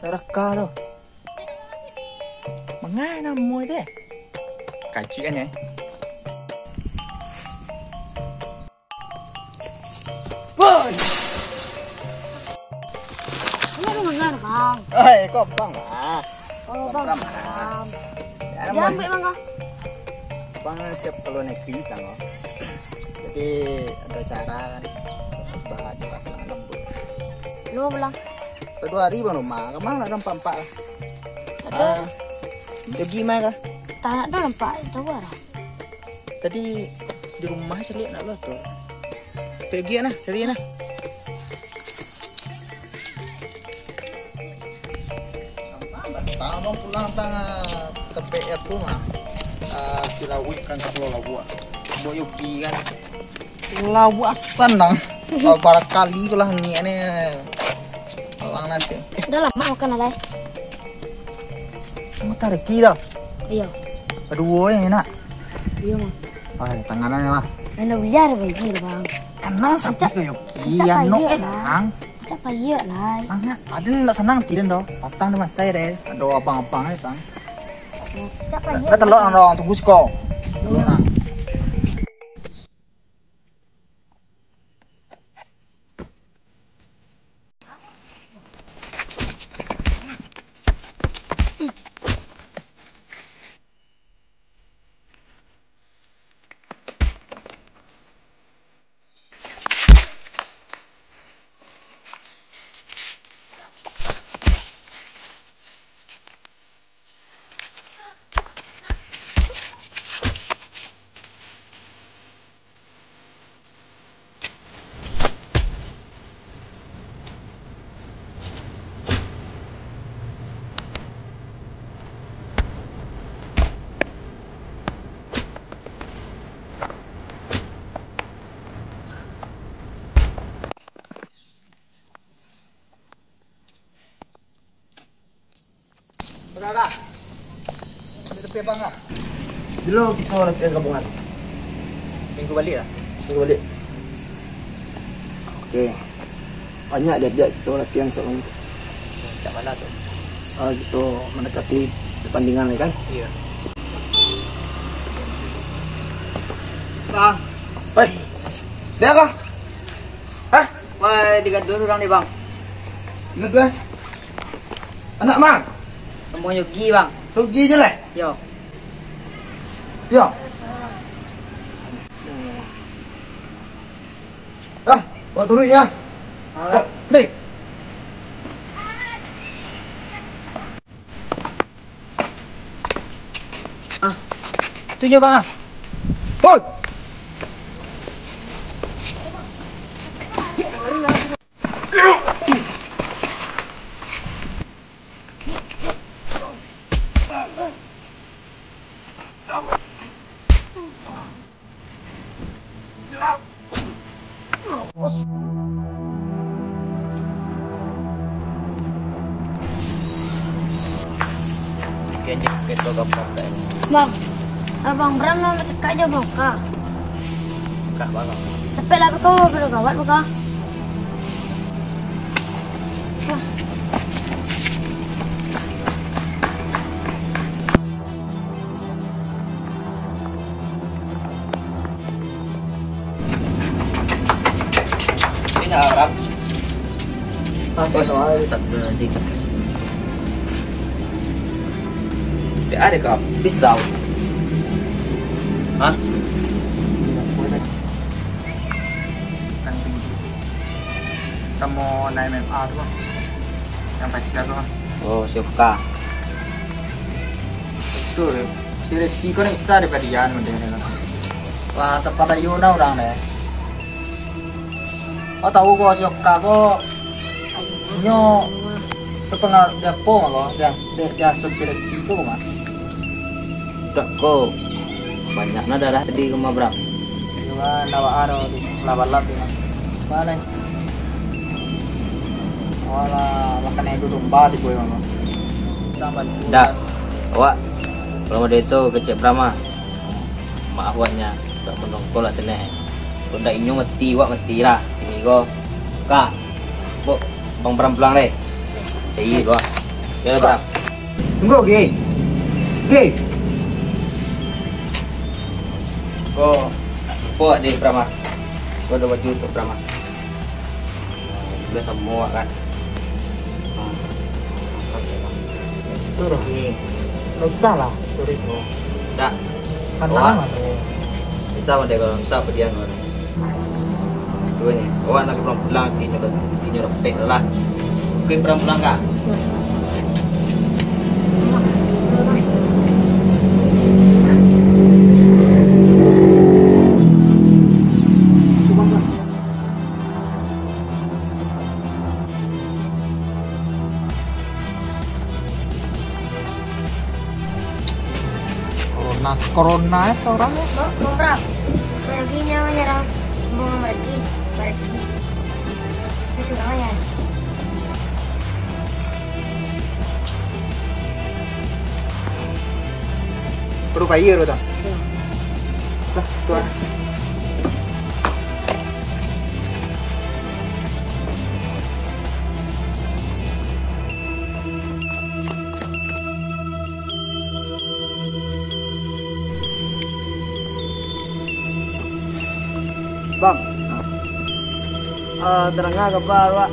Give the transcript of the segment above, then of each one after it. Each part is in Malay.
Reka tuh. Mengai namanya deh. Kajian ya. Boy. Ini benar bang. Kok bang lah. Oh bang. Ya, Dia ambil bang kah? Bang siap kalau negeri kan loh. Jadi ada cara kan. Bahan di pakai lembut. Lu bilang. Kedua hari bang rumah. Kemana nampak lah. Ada. Jogi mana lah? Tanah dah nampak itu apa? Tadi di rumah saya lihat nak lo tuh. Pergi nah, cari nah. Tahu pulang tengah tepek aku mah. Kilawik kan kalau labu. Mau yogi kan. Labu asan dong. Kalau barangkali pulang ni ini. Pulang nasi. Dah lama makan alai. Mau tarik dah. Iya. Aduh, yang enak. Iya mah. Tanganannya lah. Anda biar bagi bang. Kenal sampai ke yogi yang no enang. Siapa iya lah. Angnya, ada nggak senang tidak dong? Patang dengan saya deh. Ada abang-abang ya tang. Siapa iya? Ada telur orang tunggu sekolah. Kakak, di tepi apa enggak? Dulu kita latihan gabungan. Minggu balik lah. Minggu balik. Oke. Banyak dia kita latihan soal itu. Macam mana tuh? Soal kita mendekati pertandingan kan? Iya. Bang, Hei, dia kah? Hah? wah digaduh orang nih bang. Ingat belas? Anak mang? Mau yogi bang. Pergi je lah. Yo. Ya. Buat turun ya. Klik. Tunjuk bang. Hoi. Kayaknya kita gampang deh. Bang, abang Bram mau cekak aja bang kah? Suka banget. Cepet lah kau perlu gawat buka. Ini Arab. Bos, Astagfirullahaladzim. Dia ada kah? Pisau. Hah? sama naik MMA tu lah. Yang baca tu lah. Oh, suka. Itu si Rizky kau ni bisa daripada Yan mending ni kan. Lah tempat Yuna orang deh. Kau tahu kau suka kau nyo terpengaruh dia po kau dia si Rizky tu kau mah. Udah kok. Banyaknya darah tadi rumah Bram. Cuma nawa aro tu lawan-lawan tu. Mana? Wala makan itu domba di boy mama. Sambat. Dah. Awak kalau ada itu kecek Brahma. Maaf awaknya tak menongkol lah sini. Kalau ndak inyo mati awak mati lah. Ini go. Kak. Bo, Bang Bram pulang deh. Cai go. Ya Bram. Tunggu, Ge. Ge. Kau buat deh Brahma. Kau ada baju untuk Brahma. Biasa semua kan. Turun. Nggak usah lah, turun. Tak. Pantangan Awak bisa deh kalau bisa pergian orang. Itu ini. Awak nak pulang tinyo repek lah. Kau pernah pulang kah? Corona itu orangnya. Bang Bram, perginya menyerang bunga mereka. Ke Surabaya. Perlu kaya itu. Lah, tuan. Bang, terang nga kabar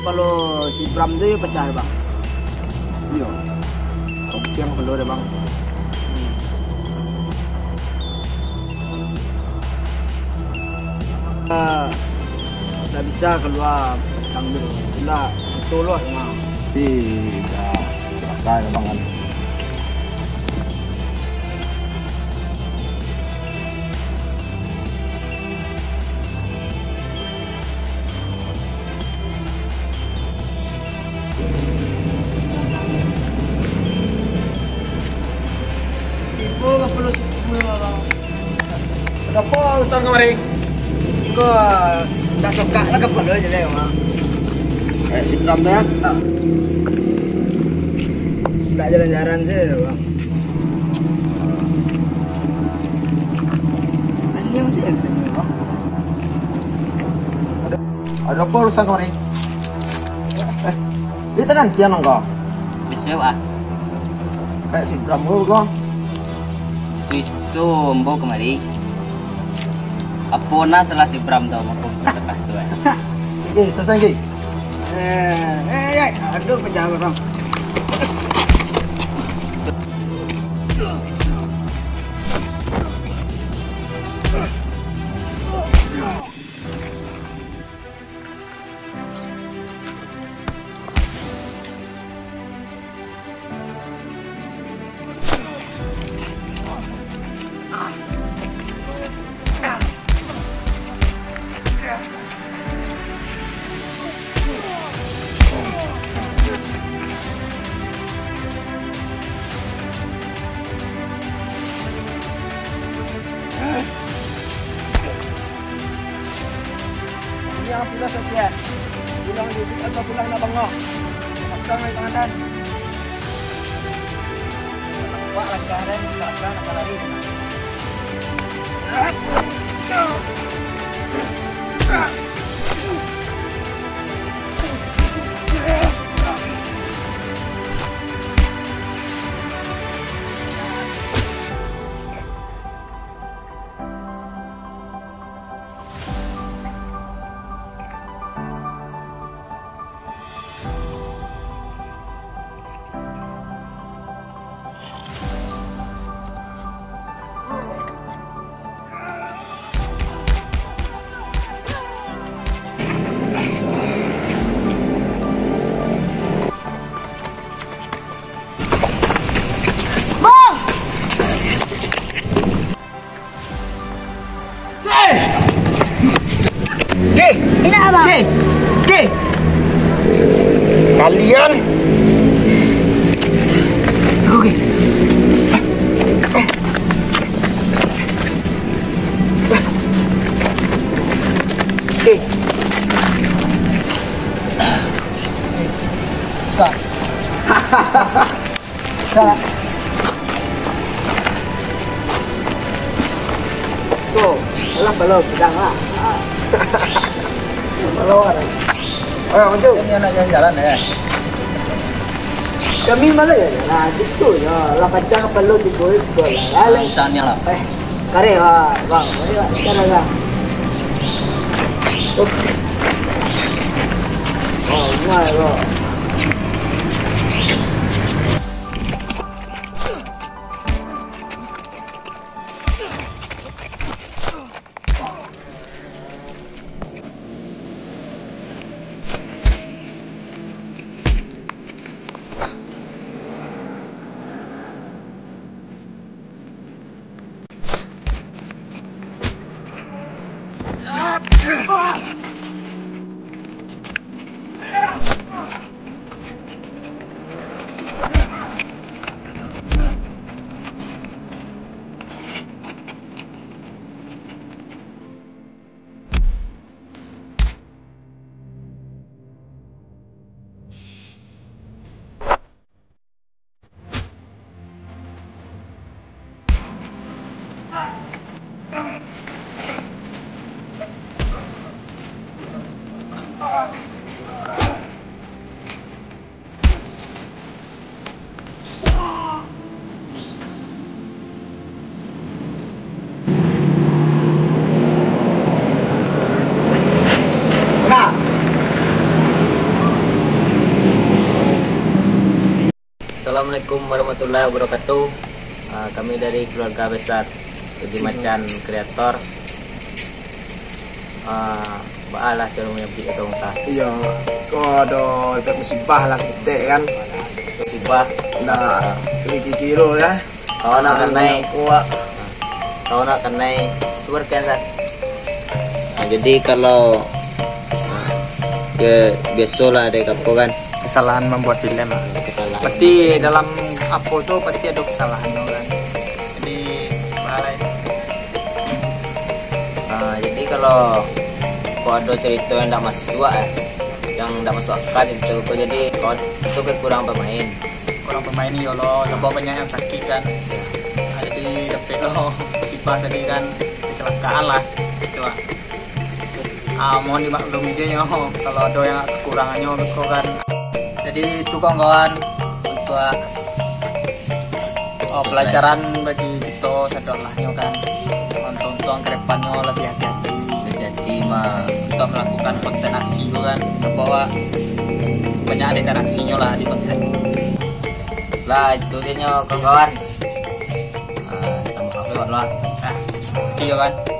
kalau si Bram itu pecah bang. Iya, sompiang perlu deh bang. Nggak bisa keluar petang dulu, tidak satu loh bang. Tidak, silakan bang. Ibu nggak perlu semua bang. Ada apa urusan kemarin? Kau nggak suka lah nggak perlu aja deh bang. Si Bram tuh ya? Nggak jalan-jalan sih bang. Anjing sih yang gitu bang. Ada apa urusan kemarin? Itu nantian enggak? Bisa ah. Kayak si Bram dulu bang. Itu mbok kemari. Apa na salah si Bram tau mau sedekah tu eh. Oke, selesai Ki. Aduh pecah bang. Yang pula saja. Pulang diri atau pulang na bangok. Pasang ay pangalan. Wak lagkaran, lagkaran nakalari. Tidak abang. Ki. Kalian. Tunggu Ki. Ki. Sa. Sa. Tuh, belum, sedang lah. Ayo, maju. Ini anak jalan-jalan ya. Kami malah ya. Nah, gitu ya. Lah pecah perlu dibuat bola. Lah, Misalnya lah. kare bang. Ayo, cara. Oh, mulai bang. Assalamualaikum warahmatullahi wabarakatuh. Kami dari keluarga besar Edi Macan Kreator. Baalah cara menyapi atau entah. Iya, kok ada dapat musibah lah seketik kan. Musibah. Nah, kiro ya. Kau nak kenai. Kuat. Kau nak kenai. Super cancer. Jadi kalau biasalah ada kapo kan. Kesalahan membuat dilema. Kesalahan. Pasti dalam apa tuh pasti ada kesalahan kan. Jadi bahaya. Jadi kalau ada cerita yang tidak masuk yang tidak masuk akal cerita itu, jadi kalau itu kurang pemain. Orang pemain ini lo coba banyak yang sakit kan. Jadi dapat lo musibah tadi kan kecelakaan lah gitu lah. Mohon dimaklumi aja kalau ada yang kekurangannya gitu kan. Jadi itu kawan-kawan untuk pelajaran bagi kita sadolahnya kan. Tonton ke depannya lebih hati-hati. Jadi mah Untuk melakukan konten aksi itu kan bahwa banyak adegan aksinya lah di konten. lah itu dia kawan-kawan. Kita maaf ya lah. See you kan.